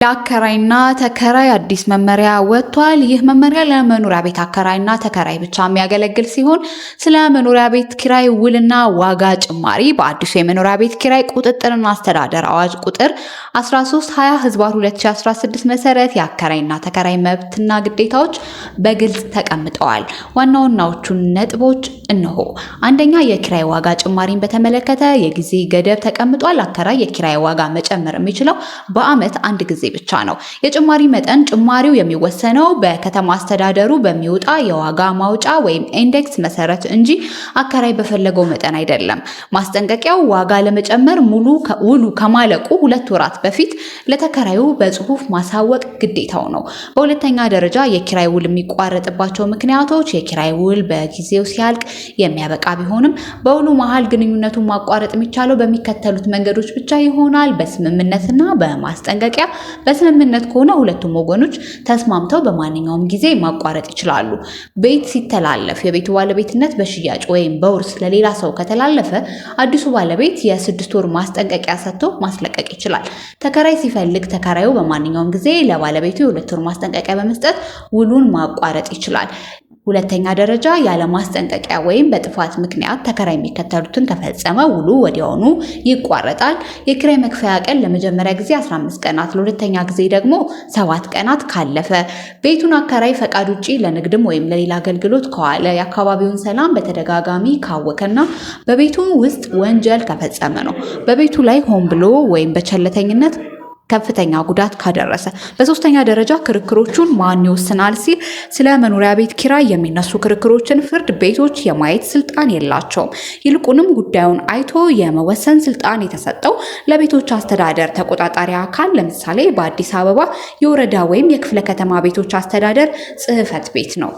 ለአከራይና ተከራይ አዲስ መመሪያ ወጥቷል። ይህ መመሪያ ለመኖሪያ ቤት አከራይና ተከራይ ብቻ የሚያገለግል ሲሆን ስለ መኖሪያ ቤት ኪራይ ውልና ዋጋ ጭማሪ በአዲሱ የመኖሪያ ቤት ኪራይ ቁጥጥርና አስተዳደር አዋጅ ቁጥር 1320/2016 መሰረት የአከራይና ተከራይ መብትና ግዴታዎች በግልጽ ተቀምጠዋል። ዋና ዋናዎቹን ነጥቦች እነሆ። አንደኛ፣ የኪራይ ዋጋ ጭማሪን በተመለከተ የጊዜ ገደብ ተቀምጧል። አከራይ የኪራይ ዋጋ መጨመር የሚችለው በዓመት አንድ ጊዜ ብቻ ነው። የጭማሪ መጠን ጭማሪው የሚወሰነው በከተማ አስተዳደሩ በሚወጣ የዋጋ ማውጫ ወይም ኢንዴክስ መሰረት እንጂ አከራይ በፈለገው መጠን አይደለም። ማስጠንቀቂያው ዋጋ ለመጨመር ውሉ ከማለቁ 2 ወራት በፊት ለተከራዩ በጽሁፍ ማሳወቅ ግዴታው ነው። በሁለተኛ ደረጃ የኪራይ ውል የሚቋረጥባቸው ምክንያቶች የኪራይ ውል በጊዜው ሲያልቅ የሚያበቃ ቢሆንም በውሉ መሃል ግንኙነቱን ማቋረጥ የሚቻለው በሚከተሉት መንገዶች ብቻ ይሆናል። በስምምነትና በማስጠንቀቂያ። በስምምነት ከሆነ ሁለቱም ወገኖች ተስማምተው በማንኛውም ጊዜ ማቋረጥ ይችላሉ። ቤት ሲተላለፍ የቤቱ ባለቤትነት በሽያጭ ወይም በውርስ ለሌላ ሰው ከተላለፈ አዲሱ ባለቤት የ6 ወር ማስጠንቀቂያ ሰጥቶ ማስለቀቅ ይችላል። ተከራይ ሲፈልግ ተከራዩ በማንኛውም ጊዜ ለባለቤቱ የ2 ወር ማስጠንቀቂያ በመስጠት ውሉን ማቋረጥ ይችላል። ሁለተኛ ደረጃ ያለ ማስጠንቀቂያ ወይም በጥፋት ምክንያት ተከራይ የሚከተሉትን ከፈጸመ ውሉ ወዲያውኑ ይቋረጣል። የኪራይ መክፈያ ቀን ለመጀመሪያ ጊዜ 15 ቀናት፣ ለሁለተኛ ጊዜ ደግሞ 7 ቀናት ካለፈ፣ ቤቱን አከራይ ፈቃድ ውጪ ለንግድም ወይም ለሌላ አገልግሎት ከዋለ፣ የአካባቢውን ሰላም በተደጋጋሚ ካወከና በቤቱ ውስጥ ወንጀል ከፈጸመ ነው። በቤቱ ላይ ሆን ብሎ ወይም በቸልተኝነት ከፍተኛ ጉዳት ካደረሰ። በሶስተኛ ደረጃ ክርክሮቹን ማን ይወስናል ሲል ስለ መኖሪያ ቤት ኪራይ የሚነሱ ክርክሮችን ፍርድ ቤቶች የማየት ስልጣን የላቸውም። ይልቁንም ጉዳዩን አይቶ የመወሰን ስልጣን የተሰጠው ለቤቶች አስተዳደር ተቆጣጣሪ አካል፣ ለምሳሌ በአዲስ አበባ የወረዳ ወይም የክፍለ ከተማ ቤቶች አስተዳደር ጽሕፈት ቤት ነው።